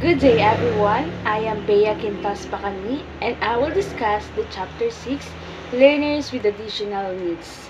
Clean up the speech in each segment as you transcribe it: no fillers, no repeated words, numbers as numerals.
Good day everyone, I am Bea Quintas Bacani and I will discuss the Chapter 6, Learners with Additional Needs.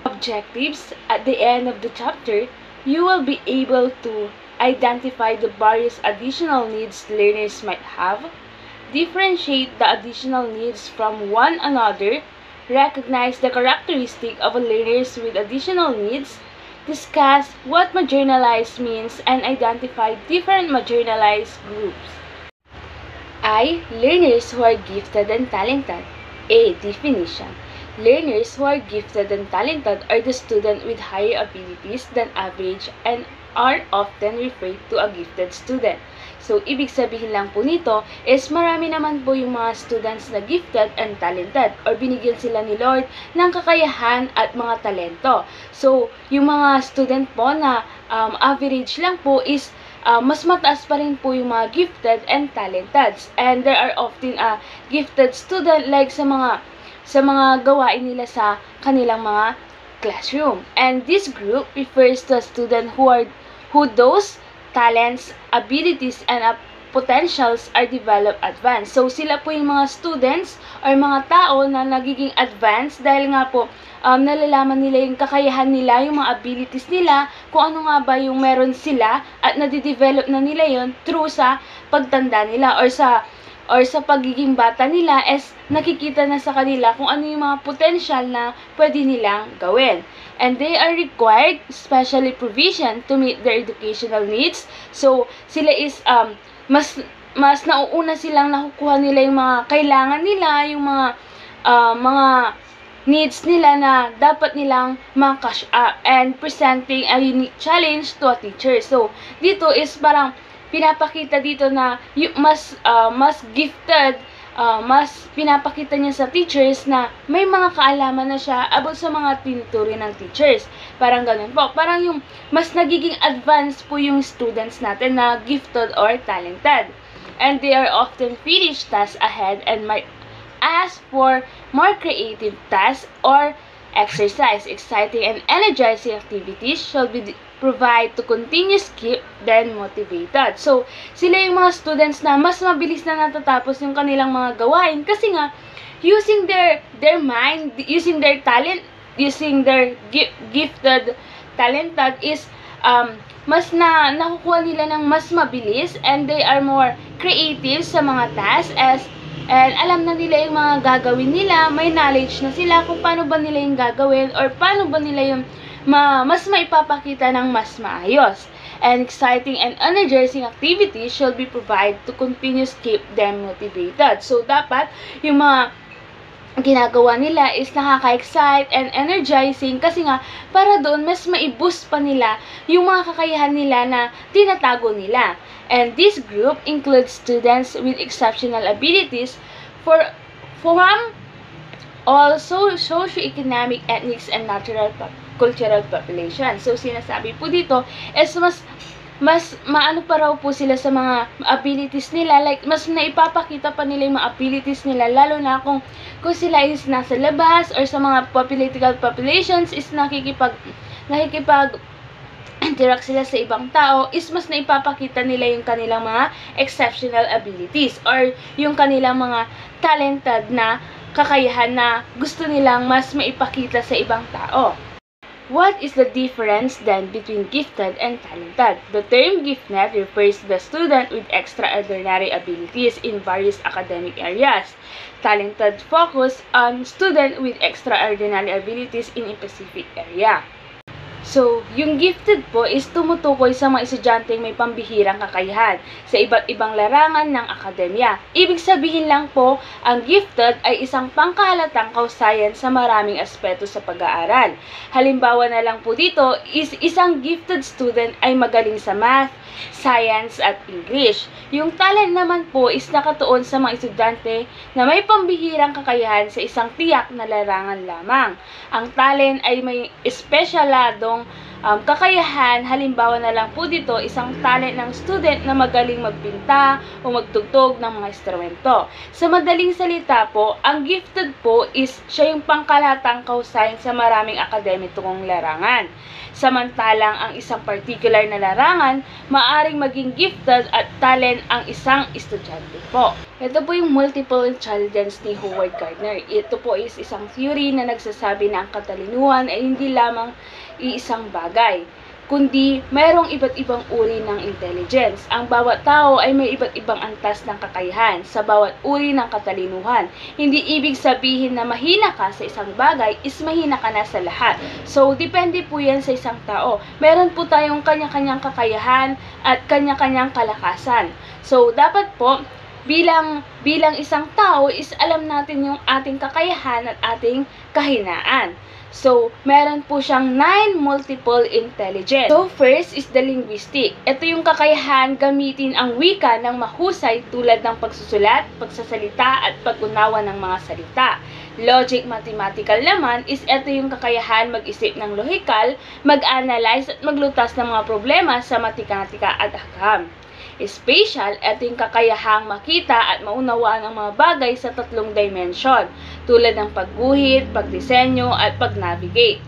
Objectives. At the end of the chapter, you will be able to identify the various additional needs learners might have, differentiate the additional needs from one another, recognize the characteristic of learners with additional needs, discuss what marginalized means, and identify different marginalized groups. Learners who are gifted and talented. A. Definition. Learners who are gifted and talented are the students with higher abilities than average and are often referred to a gifted student. So, ibig sabihin lang po nito is marami naman po yung mga students na gifted and talented or binigyan sila ni Lord ng kakayahan at mga talento. So, yung mga student po na average lang po is mas mataas pa rin po yung mga gifted and talented. And there are often gifted student like sa mga gawain nila sa kanilang mga classroom. And this group refers to a student who those talents, abilities, and potentials are developed advanced. So, sila po yung mga students or mga tao na nagiging advanced dahil nga po nalalaman nila yung kakayahan nila, yung mga abilities nila, kung ano nga ba yung meron sila at nadidevelop na nila yon through sa pagtanda nila or sa pagiging bata nila is nakikita na sa kanila kung ano yung mga potential na pwede nilang gawin. And they are required specially provision to meet their educational needs. So, sila is mas nauuna silang nakukuha nila yung mga kailangan nila, yung mga needs nila na dapat nilang ma-cash up and presenting a unique challenge to a teacher. So, dito is parang pinapakita dito na mas gifted, mas pinapakita niya sa teachers na may mga kaalaman na siya about sa mga tinuturi ng teachers. Parang ganun po. Parang yung mas nagiging advanced po yung students natin na gifted or talented. And they are often finished tasks ahead and might ask for more creative tasks or exercise. Exciting and energizing activities shall be provide to continue keep then motivated. So, sila yung mga students na mas mabilis na natatapos yung kanilang mga gawain kasi nga using their mind, using their talent, using their gifted, talented is mas nakukuha nila ng mas mabilis and they are more creative sa mga tasks and alam na nila yung mga gagawin nila, may knowledge na sila kung paano ba nila yung gagawin or paano ba nila yung mas maipapakita ng mas maayos. And exciting and energizing activities shall be provided to continue keep them motivated. So, dapat yung mga ginagawa nila is nakaka-excite and energizing kasi nga para doon mas maiboost pa nila yung mga kakayahan nila na tinatago nila. And this group includes students with exceptional abilities from all socio-economic, ethnic, and cultural population. So, sinasabi po dito is mas maano pa raw po sila sa mga abilities nila, like mas naipapakita pa nila yung mga abilities nila, lalo na kung sila is nasa labas or sa mga political populations is nakikipag interact sila sa ibang tao, is mas naipapakita nila yung kanilang mga exceptional abilities or yung kanilang mga talented na kakayahan na gusto nilang mas maipakita sa ibang tao. What is the difference then between gifted and talented? The term gifted refers to the student with extraordinary abilities in various academic areas. Talented focus on student with extraordinary abilities in a specific area. So, yung gifted po is tumutukoy sa mga estudyanteng may pambihirang kakayahan sa iba't ibang larangan ng akademya. Ibig sabihin lang po, ang gifted ay isang pangkahalatang kausayan sa maraming aspeto sa pag-aaral. Halimbawa na lang po dito is isang gifted student ay magaling sa math, science, at English. Yung talent naman po is nakatuon sa mga estudyante na may pambihirang kakayahan sa isang tiyak na larangan lamang. Ang talent ay may espesyalado kakayahan. Halimbawa na lang po dito, isang talent ng student na magaling magpinta o magtugtog ng mga instrumento. Sa madaling salita po, ang gifted po is siya yung pangkalahatang kahusayan sa maraming akademikong larangan. Samantalang ang isang particular na larangan, maaring maging gifted at talent ang isang estudyante po. Ito po yung multiple intelligence ni Howard Gardner. Ito po is isang theory na nagsasabi na ang katalinuhan ay hindi lamang iisang bagay, kundi mayroong iba't ibang uri ng intelligence. Ang bawat tao ay may iba't ibang antas ng kakayahan sa bawat uri ng katalinuhan. Hindi ibig sabihin na mahina ka sa isang bagay is mahina ka na sa lahat. So, depende po yan sa isang tao. Meron po tayong kanya-kanyang kakayahan at kanya-kanyang kalakasan. So, dapat po, bilang isang tao is alam natin yung ating kakayahan at ating kahinaan. So, meron po siyang 9 multiple intelligence. So, first is the linguistic. Ito yung kakayahan gamitin ang wika ng mahusay tulad ng pagsusulat, pagsasalita, at pag-unawa ng mga salita. Logic mathematical naman is ito yung kakayahan mag-isip ng lohikal, mag-analyze at maglutas ng mga problema sa matematika at agham. Spatial, ito yung kakayahang makita at maunawaan ang mga bagay sa 3 dimension, tulad ng pagguhit, pagdisenyo, at pag-navigate.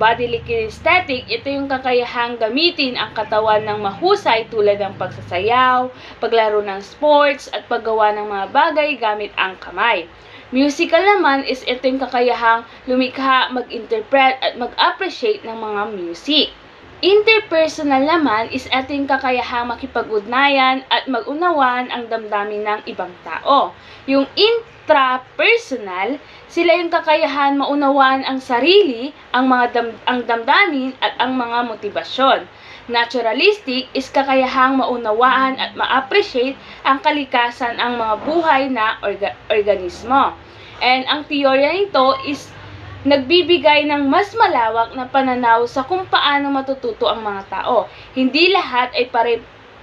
Bodily kinesthetic, ito yung kakayahang gamitin ang katawan ng mahusay tulad ng pagsasayaw, paglaro ng sports, at paggawa ng mga bagay gamit ang kamay. Musical naman is ito yung kakayahang lumikha, mag-interpret, at mag-appreciate ng mga music. Interpersonal naman is ating kakayahang makipag-ugnayan at mag-unawan ang damdamin ng ibang tao. Yung intrapersonal, sila yung kakayahan maunawaan ang sarili, ang damdamin at ang mga motibasyon. Naturalistic is kakayahang maunawaan at ma-appreciate ang kalikasan ang mga buhay na organismo. And ang teorya nito is nagbibigay ng mas malawak na pananaw sa kung paano matututo ang mga tao. Hindi lahat ay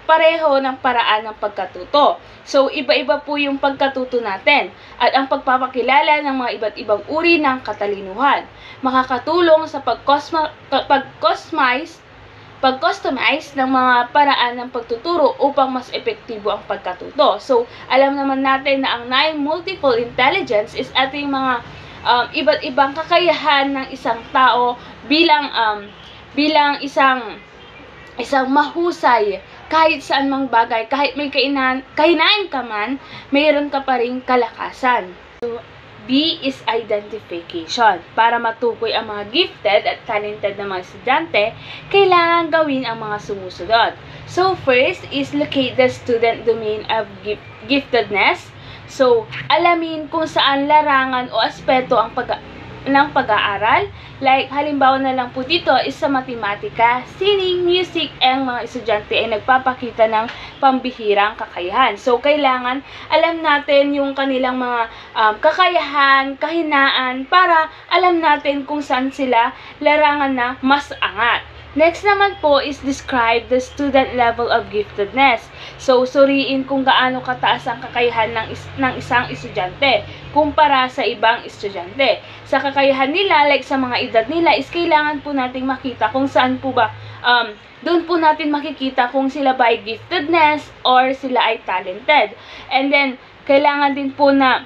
pareho ng paraan ng pagkatuto. So, iba-iba po yung pagkatuto natin at ang pagpapakilala ng mga iba't ibang uri ng katalinuhan. Makakatulong sa pag-customize ng mga paraan ng pagtuturo upang mas epektibo ang pagkatuto. So, alam naman natin na ang 9 multiple intelligence is ating mga iba't ibang kakayahan ng isang tao bilang isang mahusay kahit saan mang bagay, kahit may kahinaan ka man, mayroon ka pa ring kalakasan. So, B is identification. Para matukoy ang mga gifted at talented na mga estudyante, kailangan gawin ang mga sumusunod. So, first is locate the student domain of giftedness. So, alamin kung saan larangan o aspeto ng pag-aaral. Like, halimbawa na lang po dito is sa matematika, sining, music, ang mga estudyante ay nagpapakita ng pambihirang kakayahan. So, kailangan alam natin yung kanilang mga kakayahan, kahinaan, para alam natin kung saan sila larangan na mas angat. Next naman po is describe the student level of giftedness. So, suriin kung gaano kataas ang kakayahan ng isang estudyante kumpara sa ibang estudyante. Sa kakayahan nila, like sa mga edad nila, is kailangan po nating makita kung saan po ba, doon po natin makikita kung sila ba ay giftedness or sila ay talented. And then, kailangan din po na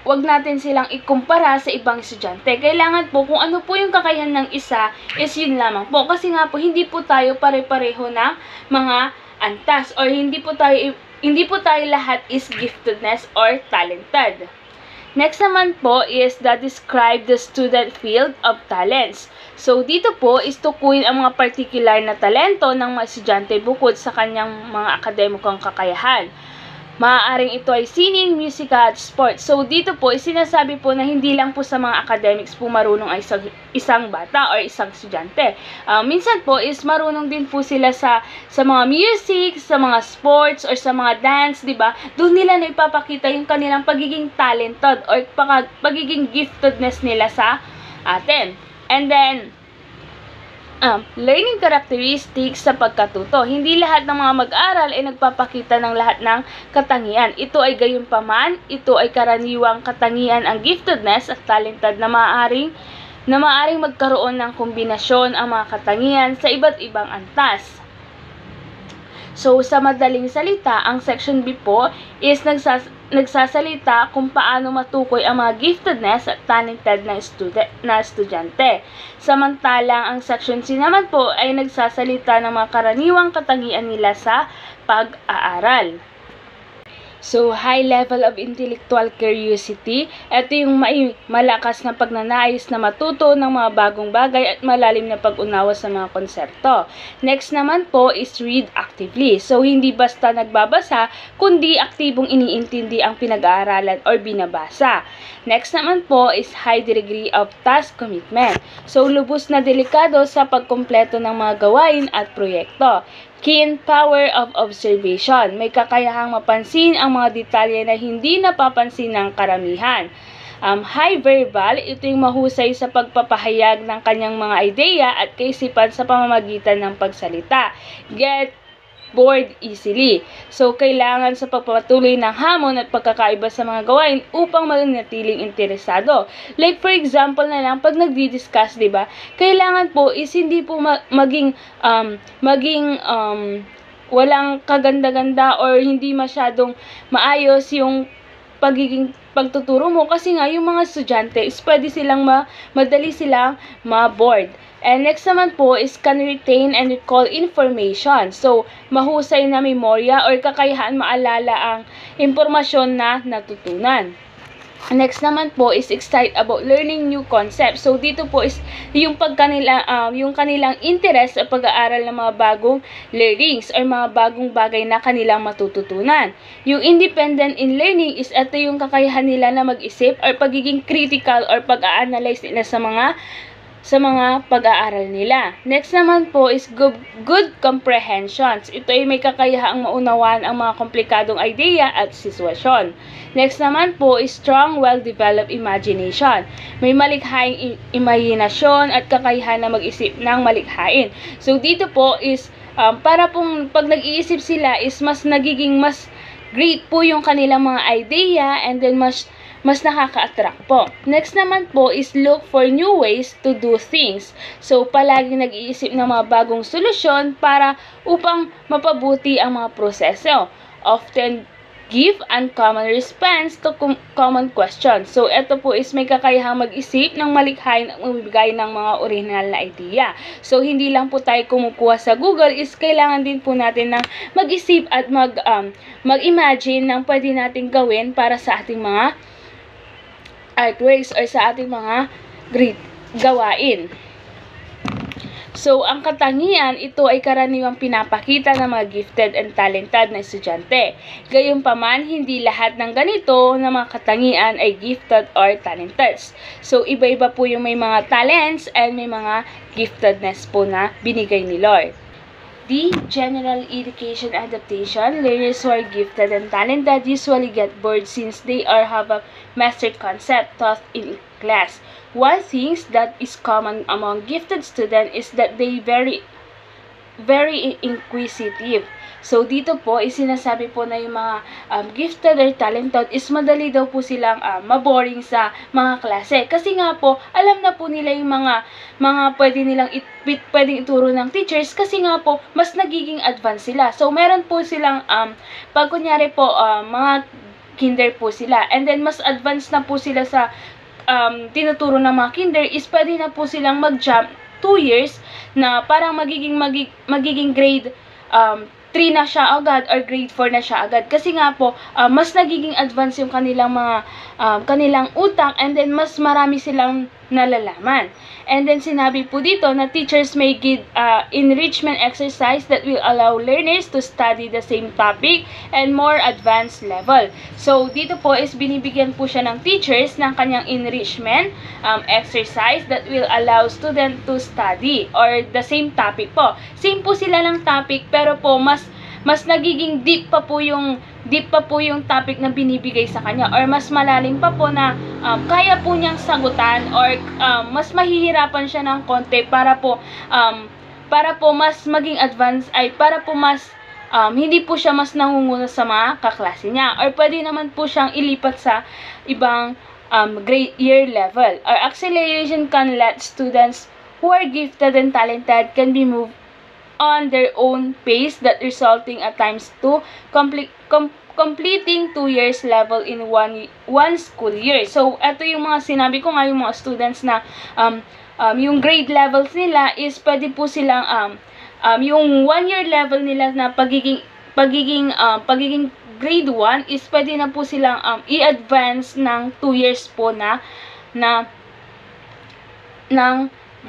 wag natin silang ikumpara sa ibang estudyante. Kailangan po kung ano po yung kakayahan ng isa is yun lamang po. Kasi nga po, hindi po tayo pare-pareho ng mga antas or hindi po tayo lahat is giftedness or talented. Next naman po is describe the student field of talents. So, dito po is tukuyin ang mga particular na talento ng mga estudyante bukod sa kanyang mga akademikong kakayahan. Maaaring ito ay sining, musika, at sports. So, dito po, sinasabi po na hindi lang po sa mga academics po marunong ay isang bata or isang estudyante. Minsan po is marunong din po sila sa mga music, sa mga sports, or sa mga dance, di ba? Doon nila na ipapakita yung kanilang pagiging talented or pagiging giftedness nila sa atin. And then, learning characteristics sa pagkatuto. Hindi lahat ng mga mag-aral ay nagpapakita ng lahat ng katangian. Ito ay gayunpaman, ito ay karaniwang katangian ang giftedness at talented na maaaring na maaaring magkaroon ng kombinasyon ang mga katangian sa iba't ibang antas. So, sa madaling salita, ang Section B po is nagsasalita kung paano matukoy ang mga giftedness at talented na estudyante. Samantalang ang Section C naman po ay nagsasalita ng mga karaniwang katangian nila sa pag-aaral. So, high level of intellectual curiosity. Ito yung malakas na pagnanais na matuto ng mga bagong bagay at malalim na pag-unawa sa mga konsepto. Next naman po is read actively. So, hindi basta nagbabasa, kundi aktibong iniintindi ang pinag-aaralan or binabasa. Next naman po is high degree of task commitment. So, lubos na delikado sa pagkumpleto ng mga gawain at proyekto. Keen power of observation. May kakayahang mapansin ang mga detalye na hindi napapansin ng karamihan. High verbal, ito yung mahusay sa pagpapahayag ng kanyang mga ideya at kaisipan sa pamamagitan ng pagsalita. Get bored easily. So, kailangan sa pagpapatuloy ng hamon at pagkakaiba sa mga gawain upang manatiling interesado. Like for example na lang, pag nagdi-discuss, diba, kailangan po is hindi po maging walang kaganda-ganda or hindi masyadong maayos yung pagtuturo mo kasi nga yung mga estudyante is pwede silang madali silang ma-bored. And next naman po is can retain and recall information. So, mahusay na memorya or kakayahan maalala ang impormasyon na natutunan. Next naman po is excited about learning new concepts. So, dito po is yung kanilang interest sa pag-aaral ng mga bagong learnings or mga bagong bagay na kanilang matututunan. Yung independent in learning is ito yung kakayahan nila na mag-isip or pagiging critical or pag-a-analyze nila sa mga pag-aaral nila. Next naman po is good comprehensions. Ito ay may kakayahang maunawaan ang mga komplikadong idea at sitwasyon. Next naman po is strong, well-developed imagination. May malikhaing imahinasyon at kakayahan na mag-isip ng malikhain. So, dito po is para pong pag nag-iisip sila is mas great po yung kanilang mga idea and then mas nakaka-attract po. Next naman po is look for new ways to do things. So, palaging nag-iisip ng mga bagong solusyon upang mapabuti ang mga proseso. Often give uncommon response to common questions. So, ito po is may kakayahang mag-isip ng malikhain at magbigay ng mga original na idea. So, hindi lang po tayo kumukuha sa Google, is kailangan din po natin ng mag-isip at mag-imagine ng pwede nating gawin para sa ating mga artworks or sa ating mga great gawain. So, ang katangian, ito ay karaniwang pinapakita ng mga gifted and talented na estudyante. Gayunpaman, hindi lahat ng ganito na mga katangian ay gifted or talented. So, iba-iba po yung may mga talents and may mga giftedness po na binigay ni Lord. The general education adaptation, learners who are gifted and talented usually get bored since they have a mastered concept taught in class. One thing that is common among gifted students is that they very inquisitive. So, dito po, sinasabi po na yung mga gifted or talented is madali daw po silang maboring sa mga klase. Kasi nga po, alam na po nila yung mga pwedeng ituro ng teachers kasi nga po, mas nagiging advanced sila. So, meron po silang, pag kunyari po, mga kinder po sila. And then, mas advanced na po sila sa tinuturo ng mga kinder is pwede na po silang mag-jump 2 years na parang magiging grade 3 na siya agad or grade 4 na siya agad. Kasi nga po, mas nagiging advanced yung kanilang kanilang utak and then mas marami silang nalalaman. And then sinabi po dito na teachers may give enrichment exercise that will allow learners to study the same topic and more advanced level. So, dito po is binibigyan po siya ng teachers ng kanyang enrichment exercise that will allow student to study or the same topic po. Same po sila ng topic pero po mas nagiging deep pa po yung topic na binibigay sa kanya or mas malalim pa po na kaya po niyang sagutan or mas mahihirapan siya ng konti para po mas maging advanced para po mas hindi po siya mas nangunguna sa mga kaklase niya or pwede naman po siyang ilipat sa ibang grade year level. Our acceleration can let students who are gifted and talented can be moved on their own pace that resulting at times to completing 2 years level in one school year. So, ito yung mga sinabi ko nga, yung mga students na yung grade levels nila is pwede po silang yung 1 year level nila na pagiging grade 1 is pwede na po silang i-advance ng 2 years po ng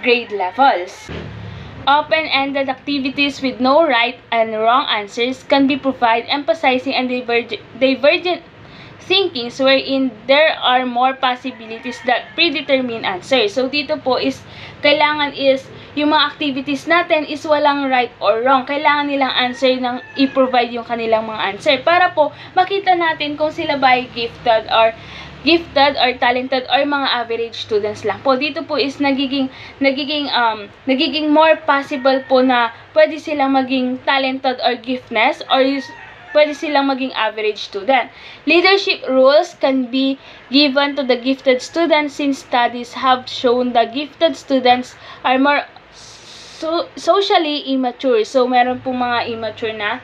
grade levels. Open-ended activities with no right and wrong answers can be provided, emphasizing and divergent thinkings wherein there are more possibilities that predetermine answers. So, dito po is, kailangan is, yung mga activities natin is walang right or wrong. Kailangan nilang answer ng i-provide yung kanilang mga answer para po makita natin kung sila ba ay gifted or talented or mga average students lang po. Dito po is nagiging more possible po na pwede silang maging talented or giftness or pwede silang maging average student. Leadership roles can be given to the gifted students since studies have shown the gifted students are more socially immature. So, meron pong mga immature na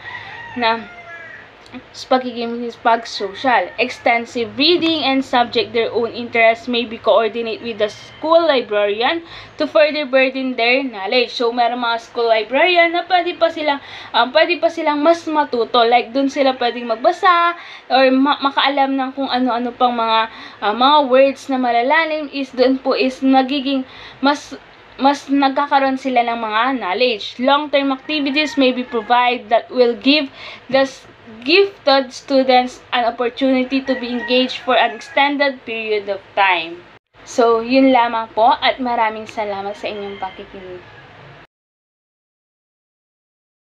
pag-social. Extensive reading and subject their own interests may be coordinate with the school librarian to further burden their knowledge. So, meron mga school librarian na pwede pa silang mas matuto. Like, dun sila pwedeng magbasa or makaalam ng kung ano-ano pang mga words na malalalim is dun po is nagiging mas nagkakaroon sila ng mga knowledge. Long-term activities may be provided that will give the gifted students an opportunity to be engaged for an extended period of time. So, yun lamang po at maraming salamat sa inyong pakikinig.